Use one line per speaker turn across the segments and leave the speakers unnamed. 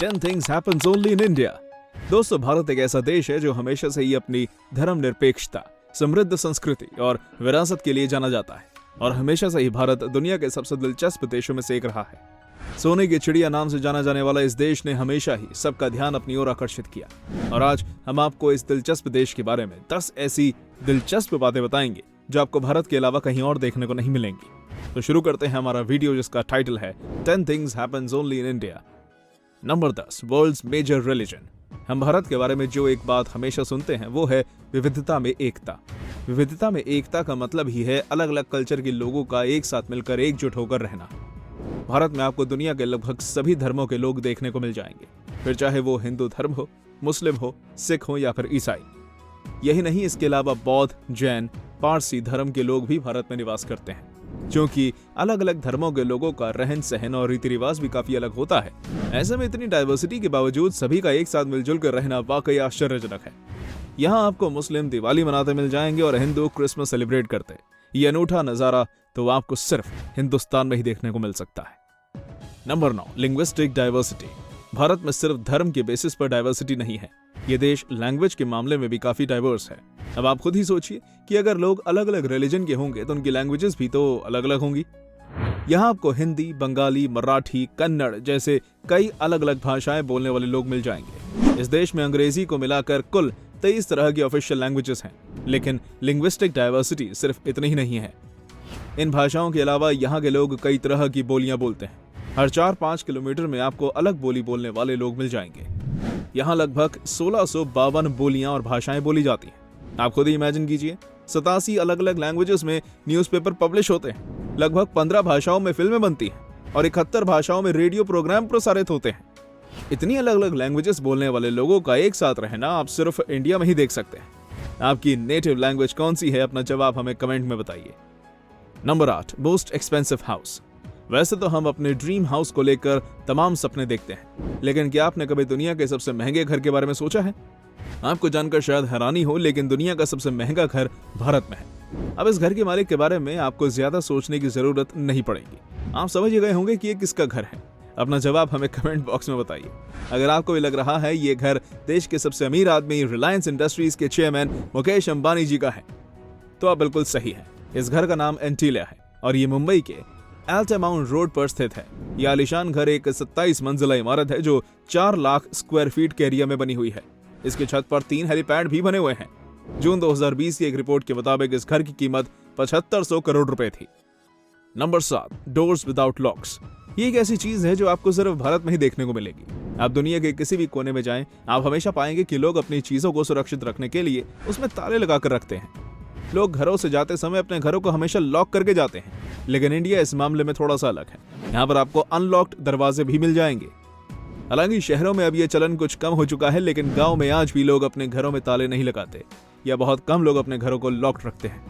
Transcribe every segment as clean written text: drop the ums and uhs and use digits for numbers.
10 things happens only in India। दोस्तों, भारत एक ऐसा देश है जो हमेशा से ही अपनी धर्मनिरपेक्षता, समृद्ध संस्कृति और विरासत के लिए जाना जाता है और हमेशा से ही भारत दुनिया के सबसे दिलचस्प देशों में से एक रहा है। सोने की चिड़िया नाम से जाना जाने वाला इस देश ने हमेशा ही सबका ध्यान अपनी ओर आकर्षित किया और आज हम आपको इस दिलचस्प देश के बारे में 10 ऐसी दिलचस्प बातें बताएंगे जो आपको भारत के अलावा कहीं और देखने को नहीं मिलेंगी। तो शुरू करते हैं हमारा वीडियो जिसका टाइटल है 10 things happens only in India। Number 10, world's major religion. हम भारत के बारे में जो एक बात हमेशा सुनते हैं वो है विविधता में एकता। विविधता में एकता का मतलब ही है अलग अलग कल्चर के लोगों का एक साथ मिलकर एकजुट होकर रहना। भारत में आपको दुनिया के लगभग सभी धर्मों के लोग देखने को मिल जाएंगे, फिर चाहे वो हिंदू धर्म हो, मुस्लिम हो, सिख हो या फिर ईसाई। यही नहीं, इसके अलावा बौद्ध, जैन, पारसी धर्म के लोग भी भारत में निवास करते हैं। क्योंकि अलग अलग धर्मों के लोगों का रहन सहन और रीति रिवाज भी काफी अलग होता है, ऐसे में इतनी डाइवर्सिटी के बावजूद सभी का एक साथ मिलजुल कर रहना वाकई आश्चर्यजनक है। यहाँ आपको मुस्लिम दिवाली मनाते मिल जाएंगे और हिंदू क्रिसमस सेलिब्रेट करते। ये अनूठा नजारा तो आपको सिर्फ हिंदुस्तान में ही देखने को मिल सकता है। Number 9, linguistic diversity. भारत में सिर्फ धर्म के बेसिस पर डाइवर्सिटी नहीं है, ये देश लैंग्वेज के मामले में भी काफी डाइवर्स है। अब आप खुद ही सोचिए कि अगर लोग अलग अलग रिलीजन के होंगे तो उनकी लैंग्वेजेस भी तो अलग अलग होंगी। यहाँ आपको हिंदी, बंगाली, मराठी, कन्नड़ जैसे कई अलग अलग भाषाएं बोलने वाले लोग मिल जाएंगे। इस देश में अंग्रेजी को मिलाकर कुल 23 तरह की ऑफिशियल लैंग्वेजेस हैं, लेकिन लिंग्विस्टिक डाइवर्सिटी सिर्फ इतनी ही नहीं है। इन भाषाओं के अलावा यहाँ के लोग कई तरह की बोलियां बोलते हैं। हर 4-5 किलोमीटर में आपको अलग बोली बोलने वाले लोग मिल जाएंगे। यहाँ लगभग 1652 बोलियां और भाषाएं बोली जाती हैं। आप खुद ही इमेजिन कीजिए, 87 अलग अलग लैंग्वेजेस में न्यूज़पेपर पब्लिश होते हैं, लगभग 15 भाषाओं में फिल्में बनती हैं और 71 भाषाओं में रेडियो प्रोग्राम प्रसारित होते हैं। इतनी अलग अलग लैंग्वेजेस बोलने वाले लोगों का एक साथ रहना आप सिर्फ इंडिया में ही देख सकते हैं। आपकी नेटिव लैंग्वेज कौन सी है, अपना जवाब हमें कमेंट में बताइए। Number 8, most expensive house. वैसे तो हम अपने ड्रीम हाउस को लेकर तमाम सपने देखते हैं, लेकिन क्या आपने कभी दुनिया के सबसे महंगे घर के बारे में सोचा है? आपको जानकर शायद हैरानी हो, लेकिन दुनिया का सबसे महंगा घर भारत में है। अब इस घर के मालिक के बारे में आपको ज्यादा सोचने की जरूरत नहीं पड़ेगी। आप समझ ही गए होंगे कि ये किसका घर है। अपना जवाब हमें कमेंट बॉक्स में बताइए। अगर आपको भी लग रहा है ये घर देश के सबसे अमीर आदमी रिलायंस इंडस्ट्रीज के चेयरमैन मुकेश अंबानी जी का है, तो आप बिल्कुल सही है। इस घर का नाम एंटीलिया है और ये मुंबई के अल्टामाउंट रोड पर स्थित है। यह आलीशान घर एक 27 मंजिला इमारत है जो 4 लाख स्क्वायर फीट के एरिया में बनी हुई है। इसकी छत पर 3 हेलीपैड भी बने हुए हैं। जून 2020 की एक रिपोर्ट के मुताबिक इस घर की कीमत 7500 करोड़ रुपए थी। Number 7, doors without locks. ये एक ऐसी चीज है जो आपको सिर्फ भारत में ही देखने को मिलेगी। आप दुनिया के किसी भी कोने में जाएं, आप हमेशा पाएंगे कि लोग अपनी चीजों को सुरक्षित रखने के लिए उसमें ताले लगाकर रखते हैं। लोग घरों से जाते समय अपने घरों को हमेशा लॉक करके जाते हैं, लेकिन इंडिया इस मामले में थोड़ा सा अलग है। यहाँ पर आपको अनलॉक्ड दरवाजे भी मिल जाएंगे। हालांकि शहरों में अब ये चलन कुछ कम हो चुका है, लेकिन गांव में आज भी लोग अपने घरों में ताले नहीं लगाते या बहुत कम लोग अपने घरों को लॉक्ड रखते हैं।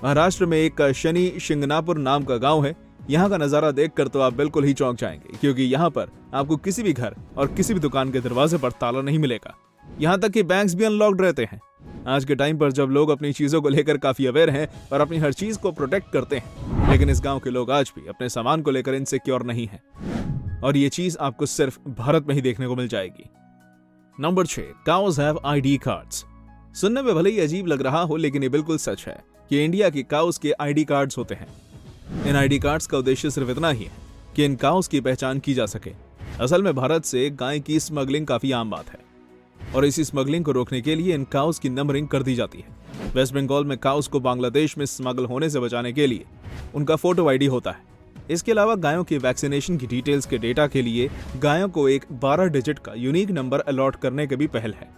महाराष्ट्र में एक शनि शिंगणापुर नाम का गाँव है। यहाँ का नजारा देखकर तो आप बिल्कुल ही चौंक जाएंगे, क्योंकि यहाँ पर आपको किसी भी घर और किसी भी दुकान के दरवाजे पर ताला नहीं मिलेगा। यहाँ तक कि बैंक्स भी अनलॉक्ड रहते हैं। आज के टाइम पर जब लोग अपनी चीजों को लेकर काफी अवेयर हैं और अपनी हर चीज को प्रोटेक्ट करते हैं, लेकिन इस गांव के लोग आज भी अपने सामान को लेकर इनसिक्योर नहीं हैं और ये चीज आपको सिर्फ भारत में ही देखने को मिल जाएगी। Number 6, cows have ID cards. सुनने में भले ही अजीब लग रहा हो, लेकिन ये बिल्कुल सच है कि इंडिया की काउज के आईडी कार्ड्स होते हैं। इन आईडी कार्ड्स का उद्देश्य सिर्फ इतना ही है कि इन काउज की पहचान की जा सके। असल में भारत से गाय की स्मगलिंग काफी आम बात है और इसी स्मगलिंग को रोकने के लिए इन काउज की नंबरिंग कर दी जाती है। वेस्ट बंगाल में काउज को बांग्लादेश में स्मगल होने से बचाने के लिए उनका फोटो आईडी होता है। इसके अलावा गायों की वैक्सीनेशन की डिटेल्स के डेटा के लिए गायों को एक 12 डिजिट का यूनिक नंबर अलॉट करने की भी पहल है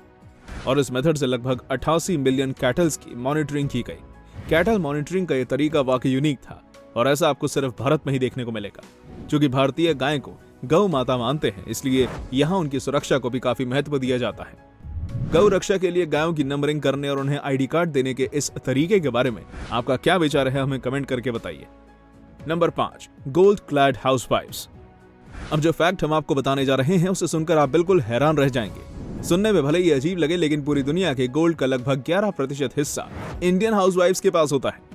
और इस मेथड से लगभग 88 मिलियन कैटल्स की मॉनिटरिंग की गई। कैटल मॉनिटरिंग का यह तरीका वाकई यूनिक था और ऐसा आपको सिर्फ भारत में ही देखने को मिलेगा। क्योंकि भारतीय गाय को गौ माता मानते हैं, इसलिए यहाँ उनकी सुरक्षा को भी काफी महत्व दिया जाता है। गौ रक्षा के लिए गायों की नंबरिंग करने और उन्हें आईडी कार्ड देने के इस तरीके के बारे में आपका क्या विचार है, हमें कमेंट करके बताइए। नंबर 5, गोल्ड क्लैड हाउसवाइफ्स। अब जो फैक्ट हम आपको बताने जा रहे हैं उसे सुनकर आप बिल्कुल हैरान रह जाएंगे। सुनने में भले ही अजीब लगे, लेकिन पूरी दुनिया के गोल्ड का लगभग 11% हिस्सा इंडियन हाउसवाइफ्स के पास होता है।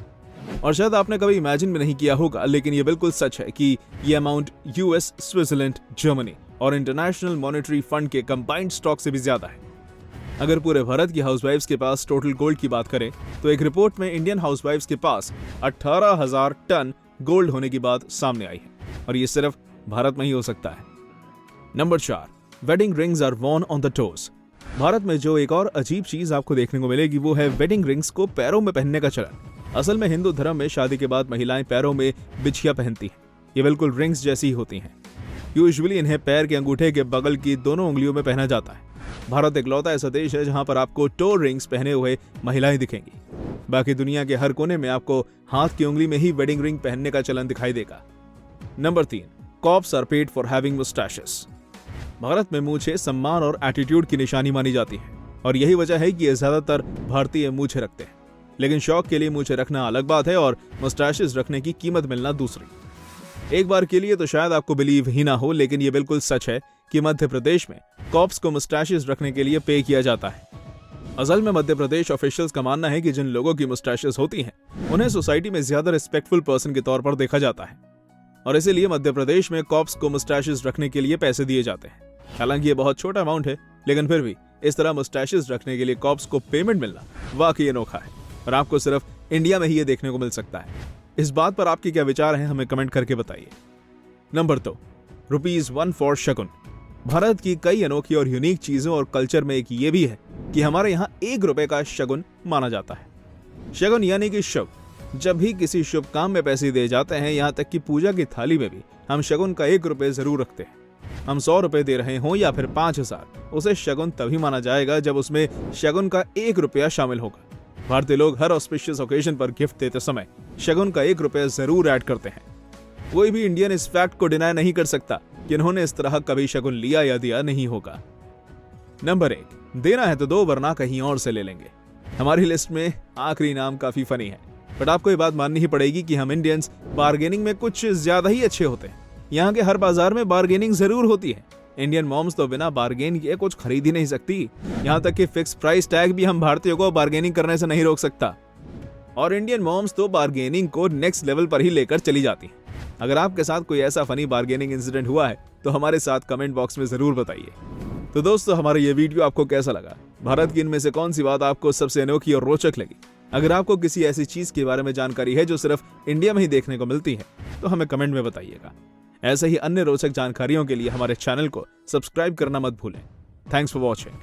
और शायद आपने कभी इमेजिन भी नहीं किया होगा, लेकिन ये बिल्कुल सच है कि ये अमाउंट यूएस, स्विट्जरलैंड, जर्मनी और इंटरनेशनल मॉनेटरी फंड के कंबाइंड स्टॉक से भी ज्यादा है। अगर पूरे भारत की हाउसवाइफ्स के पास टोटल गोल्ड की बात करें तो एक रिपोर्ट में इंडियन हाउसवाइफ्स के पास 18,000 टन गोल्ड होने की बात सामने आई है, और ये सिर्फ भारत में ही हो सकता है। Number 4, wedding rings are worn on the toes. Bharat में जो एक और अजीब चीज आपको देखने को मिलेगी वो है वेडिंग रिंग्स को पैरों में पहनने का चलन। असल में हिंदू धर्म में शादी के बाद महिलाएं पैरों में बिछिया पहनती हैं। ये बिल्कुल रिंग्स जैसी ही होती हैं। यूजुअली इन्हें पैर के अंगूठे के बगल की दोनों उंगलियों में पहना जाता है। भारत इकलौता ऐसा देश है जहां पर आपको टो रिंग्स पहने हुए महिलाएं दिखेंगी। बाकी दुनिया के हर कोने में आपको हाथ की उंगली में ही वेडिंग रिंग पहनने का चलन दिखाई देगा। Number 3, cops are paid for having moustaches. Bharat में मूंछें सम्मान और एटीट्यूड की निशानी मानी जाती है, और यही वजह है कि ये ज्यादातर भारतीय मूंछें रखते हैं। लेकिन शौक के लिए मूंछें रखना अलग बात है और मुस्टैशेस रखने की कीमत मिलना दूसरी। एक बार के लिए तो शायद आपको बिलीव ही ना हो, लेकिन ये बिल्कुल सच है कि मध्य प्रदेश में कॉप्स को मुस्टैशेस रखने के लिए पे किया जाता है। असल में मध्य प्रदेश ऑफिशियल्स का मानना है कि जिन लोगों की मुस्टैशेस होती हैं उन्हें सोसाइटी में ज्यादा रिस्पेक्टफुल पर्सन के तौर पर देखा जाता है, और इसीलिए मध्य प्रदेश में कॉप्स को मुस्टैशेस रखने के लिए पैसे दिए जाते हैं। हालांकि ये बहुत छोटा अमाउंट है, लेकिन फिर भी इस तरह मुस्टैशेस रखने के लिए कॉप्स को पेमेंट मिलना वाकई अनोखा है, और आपको सिर्फ इंडिया में ही ये देखने को मिल सकता है। इस बात पर आपके क्या विचार हैं, हमें कमेंट करके बताइए। नंबर 2, ₹1 फॉर शगुन। भारत की कई अनोखी और यूनिक चीजों और कल्चर में एक ये भी है कि हमारे यहाँ ₹1 का शगुन माना जाता है। शगुन यानी कि शुभ। जब भी किसी शुभ काम में पैसे दिए जाते हैं, यहाँ तक कि पूजा की थाली में भी हम शगुन का ₹1 जरूर रखते हैं। हम ₹100 दे रहे हों या फिर 5,000, उसे शगुन तभी माना जाएगा जब उसमें शगुन का ₹1 शामिल होगा। भारतीय लोग हर ऑस्पिशियस ओकेजन पर गिफ्ट देते समय शगुन का ₹1 जरूर ऐड करते हैं। कोई भी इंडियन इस फैक्ट को डिनाई नहीं कर सकता कि उन्होंने इस तरह कभी शगुन लिया या दिया नहीं होगा। नंबर 1, देना है तो दो, वरना कहीं और से ले लेंगे। हमारी लिस्ट में आखिरी नाम काफी फनी है, बट आपको ये बात माननी ही पड़ेगी कि हम इंडियंस बार्गेनिंग में कुछ ज्यादा ही अच्छे होते हैं। यहाँ के हर बाजार में बार्गेनिंग जरूर होती है। इंडियन मॉम्स तो बिना बार्गेन किए कुछ खरीद ही नहीं सकती। यहाँ तक कि फिक्स प्राइस टैग भी हम भारतीयों को बार्गेनिंग करने से नहीं रोक सकता, और इंडियन मॉम्स तो बार्गेनिंग को नेक्स्ट लेवल पर ही लेकर चली जाती हैं। अगर आपके साथ कोई ऐसा फनी बार्गेनिंग इंसिडेंट हुआ है तो हमारे साथ कमेंट बॉक्स में जरूर बताइए। तो दोस्तों, हमारा ये वीडियो आपको कैसा लगा? भारत की इनमें से कौन सी बात आपको सबसे अनोखी और रोचक लगी? अगर आपको किसी ऐसी चीज के बारे में जानकारी है जो सिर्फ इंडिया में ही देखने को मिलती है तो हमें कमेंट में बताइएगा। ऐसे ही अन्य रोचक जानकारियों के लिए हमारे चैनल को सब्सक्राइब करना मत भूलें। Thanks for watching.